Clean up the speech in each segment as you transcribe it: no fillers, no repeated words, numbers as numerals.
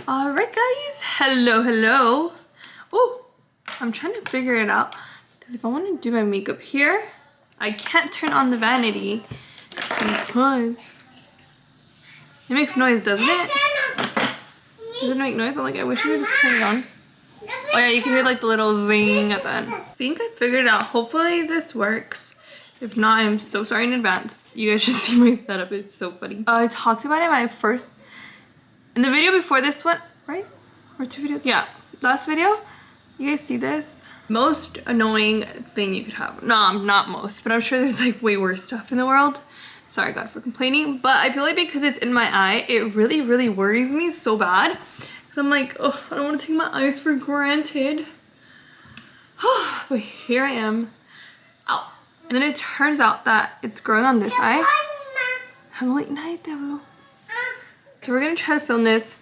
Alright guys, hello. Oh, I'm trying to figure it out because if I want to do my makeup here, I can't turn on the vanity because it makes noise, doesn't it? Does it make noise? I'm like, I wish you would just turn it on. Oh yeah, you can hear like the little zing at the end. I think I figured it out. Hopefully this works. If not, I'm so sorry in advance. You guys should see my setup. It's so funny. I talked about it in the video before this one, right? Or 2 videos? Yeah, last video. You guys see this? Most annoying thing you could have. No, not most, but I'm sure there's like way worse stuff in the world. Sorry God for complaining, but I feel like because it's in my eye, it really worries me so bad. Cause I'm like, oh, I don't want to take my eyes for granted. But here I am. Ow. And then it turns out that it's growing on this eye. Emily, night, Devil. So we're gonna try to film this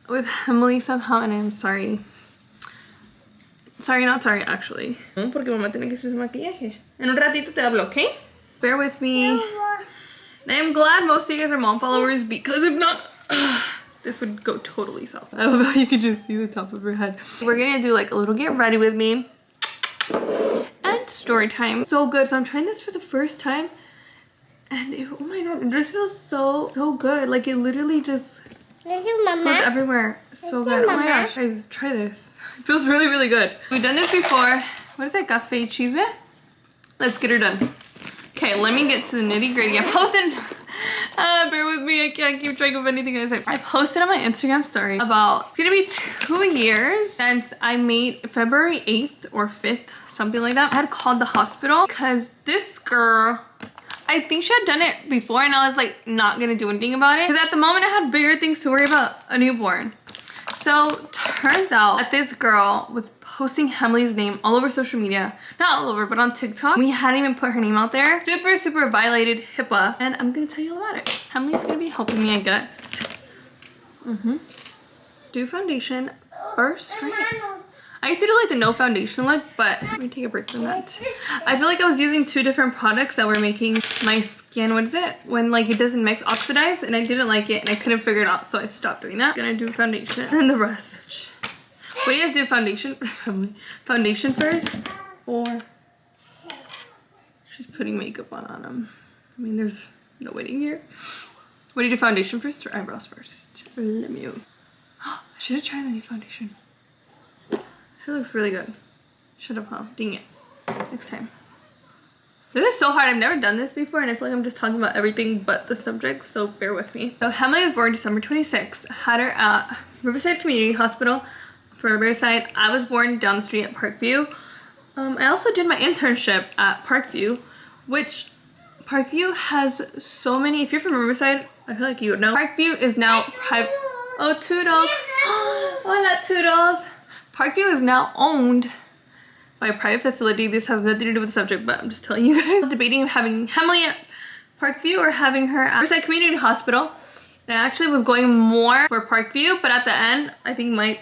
with Emily somehow, and I'm sorry. Sorry, not sorry, actually. Porque mamá tiene que hacer su maquillaje. En un ratito te hablo, okay? Bear with me. And I'm glad most of you guys are mom followers because if not, this would go totally south. I love how you can just see the top of her head. We're gonna do like a little get ready with me and story time. So good. So I'm trying this for the first time. And oh my god, it just feels so good. Like it literally just goes everywhere. So good. Oh my gosh, guys, try this. It feels really good. We've done this before. What is that? Café chisme? Let's get her done. Okay, let me get to the nitty gritty. I posted. Bear with me. I can't keep track of anything I say. I posted on my Instagram story about it's gonna be 2 years since I made February 8th or 5th, something like that. I had called the hospital because this girl, I think she had done it before and I was like not gonna do anything about it because at the moment I had bigger things to worry about, a newborn. So turns out that this girl was posting Emily's name all over social media. Not all over, but on TikTok. We hadn't even put her name out there. Super violated HIPAA. And I'm gonna tell you all about it. Emily's gonna be helping me, I guess. Do foundation first, right? I used to do like the no foundation look, but let me take a break from that. I feel like I was using 2 different products that were making my skin, what is it? When like it doesn't mix, oxidize, and I didn't like it and I couldn't figure it out, so I stopped doing that. Gonna do foundation and the rest. What do you guys do, foundation? Foundation first? Or she's putting makeup on them. I mean, there's no waiting here. What do you do, foundation first or eyebrows first? Let me know. I should have tried the new foundation. It looks really good. Shut up, huh? Dang it. Next time. This is so hard. I've never done this before and I feel like I'm just talking about everything but the subject, so bear with me. So Emily was born December 26th. Had her at Riverside Community Hospital for Riverside. I was born down the street at Parkview. I also did my internship at Parkview, which Parkview has so many, if you're from Riverside, I feel like you would know. Parkview is now private. Oh, Toodles. Hola, Toodles. Parkview is now owned by a private facility. This has nothing to do with the subject, but I'm just telling you guys. I was debating of having Emily at Parkview or having her at Riverside Community Hospital. And I actually was going more for Parkview, but at the end, I think my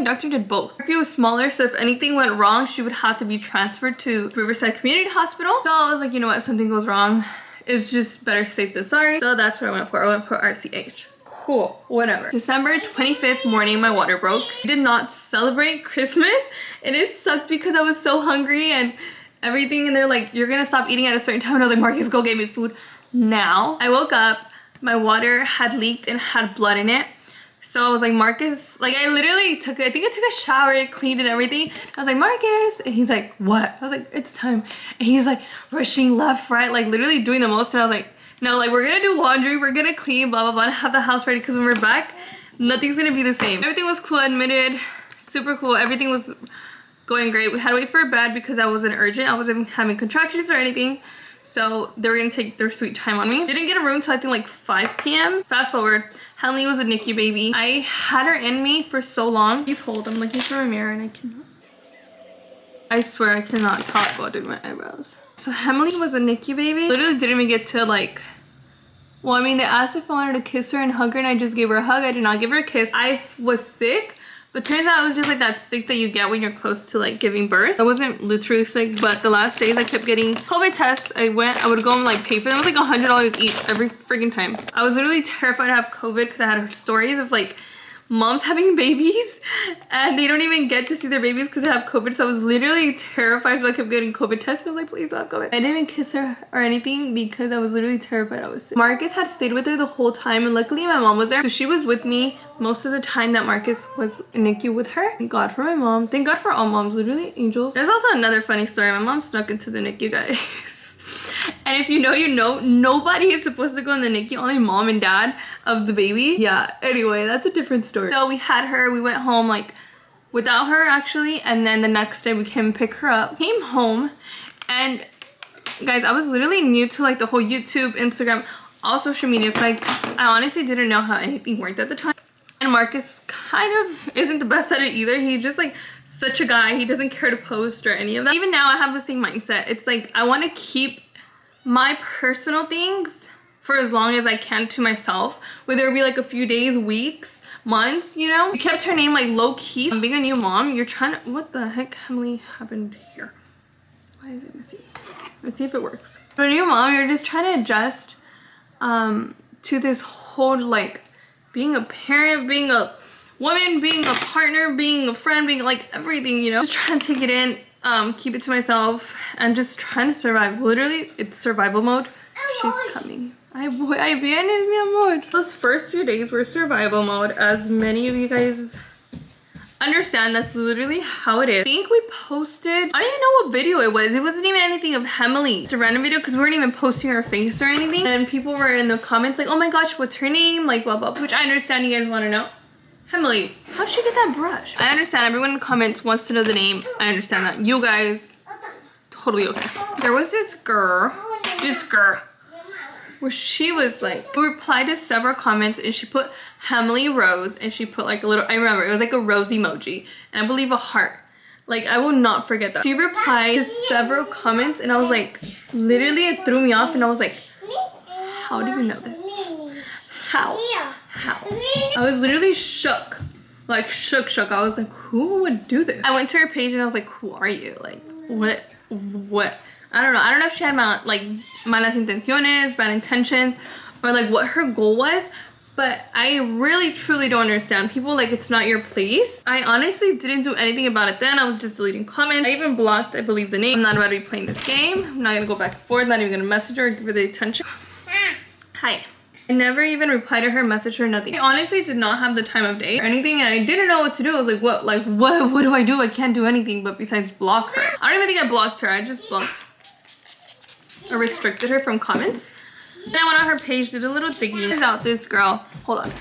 doctor did both. Parkview was smaller, so if anything went wrong, she would have to be transferred to Riverside Community Hospital. So I was like, you know what, if something goes wrong, it's just better safe than sorry. So that's what I went for. I went for RCH. Cool, whatever. December 25th morning, my water broke. I did not celebrate Christmas and it sucked because I was so hungry and everything, and they're like, you're gonna stop eating at a certain time, and I was like, Marcus, go get me food now. I woke up, my water had leaked and had blood in it. So I was like, Marcus, like I literally I think I took a shower, cleaned and everything. I was like, Marcus, and he's like, what? I was like, it's time. And he's like rushing left, right, like literally doing the most, and I was like, no, like we're gonna do laundry, we're gonna clean, blah blah, and have the house ready because when we're back, nothing's gonna be the same. Everything was cool, admitted, super cool. Everything was going great. We had to wait for a bed because I wasn't urgent. I wasn't having contractions or anything. So they were gonna take their sweet time on me. Didn't get a room till I think like 5 p.m. Fast forward, Henley was a NICU baby. I had her in me for so long. Please hold, I'm looking for my mirror and I cannot. I swear I cannot talk while doing my eyebrows. So Emily was a NICU baby. Literally didn't even get to like, well, I mean, they asked if I wanted to kiss her and hug her and I just gave her a hug. I did not give her a kiss. I was sick, but turns out it was just like that sick that you get when you're close to like giving birth. I wasn't literally sick, but the last days I kept getting COVID tests. I would go and like pay for them. It was like $100 each every freaking time. I was literally terrified to have COVID because I had stories of like moms having babies and they don't even get to see their babies because they have COVID. So I was literally terrified. So I kept getting COVID tests. I was like, please don't have COVID. I didn't even kiss her or anything because I was literally terrified I was sick. Marcus had stayed with her the whole time, and luckily my mom was there. So she was with me most of the time that Marcus was in NICU with her. Thank God for my mom. Thank God for all moms, literally angels. There's also another funny story. My mom snuck into the NICU, guys. And if you know, you know, nobody is supposed to go in the NICU, only mom and dad of the baby. Yeah, anyway, that's a different story. So we had her, we went home like without her actually, and then the next day we came and pick her up. Came home, and guys, I was literally new to like the whole YouTube, Instagram, all social media. It's like, I honestly didn't know how anything worked at the time. And Marcus kind of isn't the best at it either. He's just like such a guy. He doesn't care to post or any of that. Even now I have the same mindset. It's like, I want to keep my personal things for as long as I can to myself, whether it be like a few days, weeks, months, you know. We kept her name like low-key. Being a new mom, you're trying to, what the heck, Emily, happened here? Why is it missing? Let's see if it works. For a new mom, you're just trying to adjust to this whole like being a parent, being a woman, being a partner, being a friend, being like everything, you know. Just trying to take it in, keep it to myself, and just trying to survive. Literally, it's survival mode. She's coming. Ay, vienes, mi amor. Those first few days were survival mode, as many of you guys understand. That's literally how it is. I think we posted, I don't even know what video it was. It wasn't even anything of Emily. It's a random video because we weren't even posting her face or anything. And people were in the comments like, oh my gosh, what's her name? Like blah, blah, which I understand you guys want to know. Emily, how'd she get that brush? I understand everyone in the comments wants to know the name. I understand that. You guys, totally okay. There was this girl, where she was like, we replied to several comments and she put Emily Rose, and she put like a little, I remember it was like a rose emoji and I believe a heart. Like, I will not forget that. She replied to several comments and I was like, literally it threw me off, and I was like, how do you know this? How? I was literally shook. Like shook. I was like, who would do this? I went to her page and I was like, who are you? Like, what? I don't know if she had malas intenciones, bad intentions, or like what her goal was, but I really truly don't understand. People like, it's not your place. I honestly didn't do anything about it then. I was just deleting comments. I even blocked, I believe, the name. I'm not about to be playing this game. I'm not gonna go back and forth, not even gonna message her or give her the attention. Hi. I never even replied to her, message her, nothing. I honestly did not have the time of day or anything, and I didn't know what to do. I was like, what do I do? I can't do anything but besides block her. I don't even think I blocked her. I just blocked or restricted her from comments. Then I went on her page, did a little digging. Turns out this girl, hold on.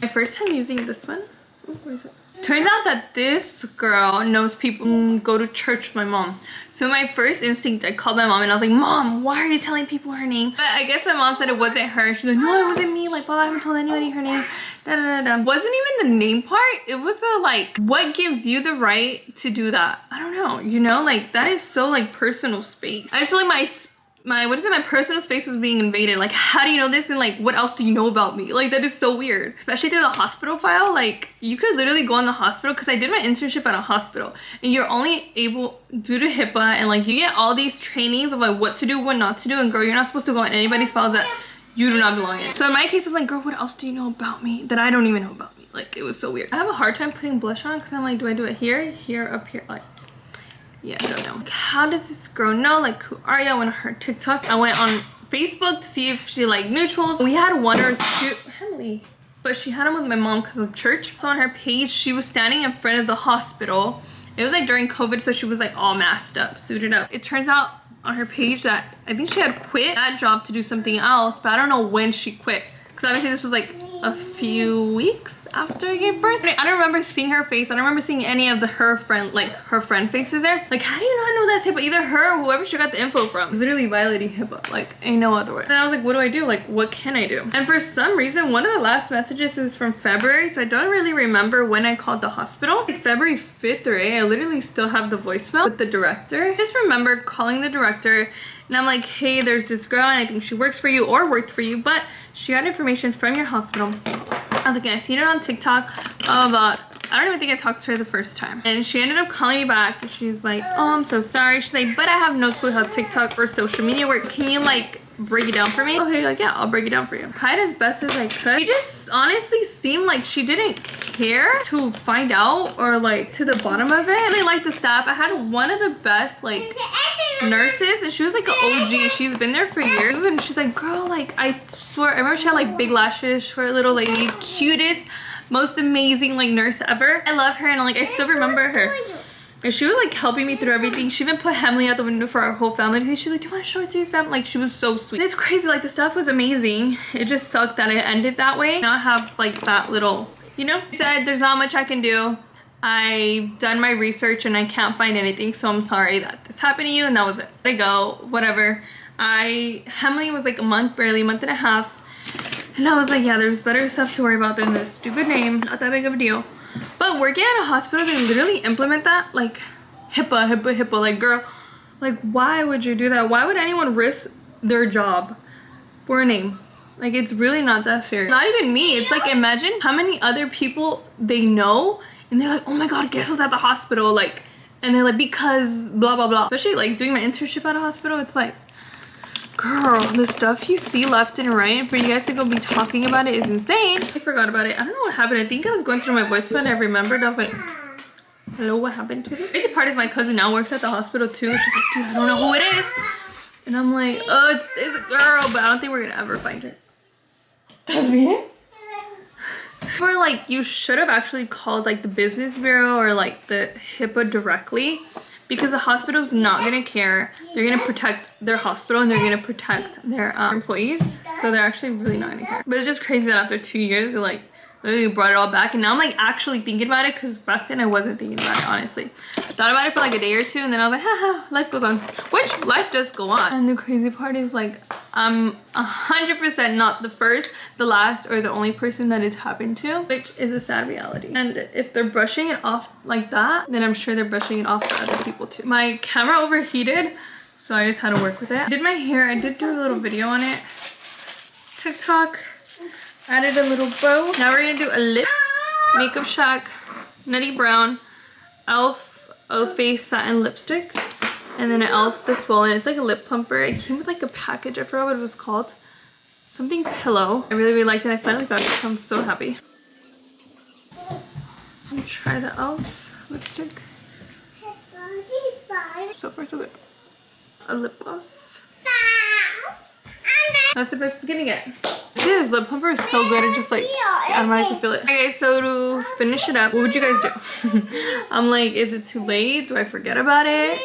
My first time using this one. Oh, where is it? Turns out that this girl knows people go to church with my mom. So my first instinct, I called my mom and I was like, Mom, why are you telling people her name? But I guess my mom said it wasn't her. She's like, no, it wasn't me. Like, Baba, I haven't told anybody her name. Da, da, da, da. Wasn't even the name part. It was the like, what gives you the right to do that? I don't know, you know, like that is so like personal space. I just feel like my personal space was being invaded. Like, how do you know this? And like, what else do you know about me? Like, that is so weird. Especially through the hospital file. Like, you could literally go in the hospital, because I did my internship at a hospital, and you're only able, due to HIPAA, and like you get all these trainings of like what to do, what not to do, and girl, you're not supposed to go in anybody's files that you do not belong in. So in my case, I'm like, girl, what else do you know about me that I don't even know about me? Like, it was so weird. I have a hard time putting blush on because I'm like, do I do it here, up here? Like, yeah, I don't know. Like, how does this girl know? Like, who are you? I went on her TikTok. I went on Facebook to see if she liked neutrals. We had one or two, Emily, but she had them with my mom because of church. So on her page, she was standing in front of the hospital. It was like during COVID, so she was like all masked up, suited up. It turns out on her page that I think she had quit that job to do something else, but I don't know when she quit. Because obviously this was like a few weeks after I gave birth. I don't remember seeing her face. I don't remember seeing any of her friend faces there. Like, how do you not know that's HIPAA? Either her or whoever she got the info from. Literally violating HIPAA. Like, ain't no other way. Then I was like, what do I do? Like, what can I do? And for some reason, one of the last messages is from February, so I don't really remember when I called the hospital. Like February 5th or 8th, I literally still have the voicemail with the director. I just remember calling the director, and I'm like, hey, there's this girl, and I think she works for you or worked for you, but she got information from your hospital. I was like, I seen it on TikTok, blah, blah, blah. I don't even think I talked to her the first time. And she ended up calling me back, and she's like, oh, I'm so sorry. She's like, but I have no clue how TikTok or social media work. Can you like break it down for me? Okay, like, yeah, I'll break it down for you. I tried as best as I could. It just honestly seemed like she didn't care. care to find out or like to the bottom of it. I really like the staff. I had one of the best like nurses, and she was like an OG. She's been there for years, and she's like, girl, like I swear, I remember she had like big lashes, short little lady, cutest, most amazing like nurse ever. I love her, and like I still remember her. And she was like helping me through everything. She even put Hemley out the window for our whole family to see. She's like, do you want to show it to your family? Like, she was so sweet. And it's crazy, like the stuff was amazing. It just sucked that it ended that way. Now I have like that little, you know? She said there's not much I can do. I've done my research and I can't find anything, so I'm sorry that this happened to you, and that was it. Let it go, whatever. Hemley was like a month, barely a month and a half. And I was like, yeah, there's better stuff to worry about than this stupid name. Not that big of a deal. But working at a hospital, they literally implement that, like HIPAA, like girl, like why would you do that? Why would anyone risk their job for a name? Like, it's really not that serious. Not even me. It's like, imagine how many other people they know and they're like, oh my god, guess what's at the hospital? Like, and they're like, because blah blah blah. Especially like doing my internship at a hospital, it's like, girl, the stuff you see left and right for you guys to go be talking about it is insane. I forgot about it. I don't know what happened. I think I was going through my voicemail and I remembered. I was like, hello, what happened to this? The crazy part is my cousin now works at the hospital too. She's like, dude, I don't know who it is. And I'm like, oh, it's a girl, but I don't think we're gonna ever find her. That's me. Or like, you should have actually called like the business bureau or like the HIPAA directly, because the hospital's not gonna care. They're gonna protect their hospital and they're gonna protect their employees. So they're actually really not gonna care. But it's just crazy that after 2 years, they're like, literally brought it all back, and now I'm like actually thinking about it, because back then I wasn't thinking about it, honestly. I thought about it for like a day or two, and then I was like, haha, life goes on, which life does go on. And the crazy part is like, I'm 100% not the first, the last, or the only person that it's happened to, which is a sad reality. And if they're brushing it off like that, then I'm sure they're brushing it off for other people too. My camera overheated, so I just had to work with it. I did my hair. I did do a little video on it. TikTok. Added a little bow. Now we're gonna do a lip. Makeup Shack Nutty Brown Elf Face Satin Lipstick, and then an Elf the Swollen. It's like a lip plumper. It came with like a package. I forgot what it was called. Something Pillow. I really liked it. I finally found it, so I'm so happy. Let me try the Elf lipstick. So far so good. A lip gloss. That's the best it's gonna get. This lip plumper is so good. It just like, I automatically feel it. Okay, so to finish it up, what would you guys do? I'm like, is it too late? Do I forget about it?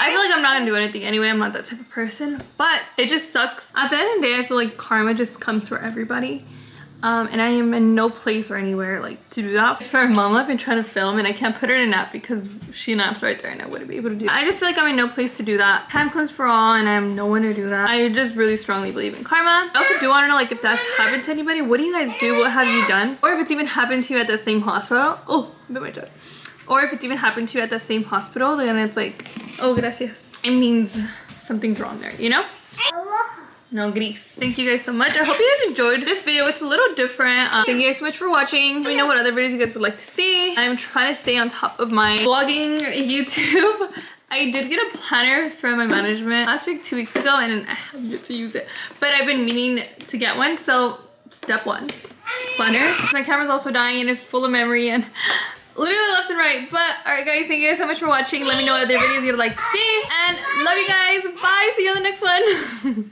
I feel like I'm not gonna do anything anyway. I'm not that type of person, but it just sucks. At the end of the day, I feel like karma just comes for everybody. And I am in no place or anywhere like to do that. Sorry, mom, I've been trying to film and I can't put her in a nap because she naps right there and I wouldn't be able to do that. I just feel like I'm in no place to do that. Time comes for all and I have no one to do that. I just really strongly believe in karma. I also do want to know, like, if that's happened to anybody, what do you guys do? What have you done? Or if it's even happened to you at the same hospital. Oh, I bit my toe. Or if it's even happened to you at the same hospital, then it's like, oh, gracias. It means something's wrong there, you know? No grief. Thank you guys so much. I hope you guys enjoyed this video. It's a little different. Thank you guys so much for watching. Let me know what other videos you guys would like to see. I'm trying to stay on top of my vlogging YouTube. I did get a planner from my management last week, 2 weeks ago, and I have yet to use it. But I've been meaning to get one. So step one, planner. My camera's also dying and it's full of memory and literally left and right. But alright guys, thank you guys so much for watching. Let me know what other videos you'd like to see. And love you guys. Bye. See you on the next one.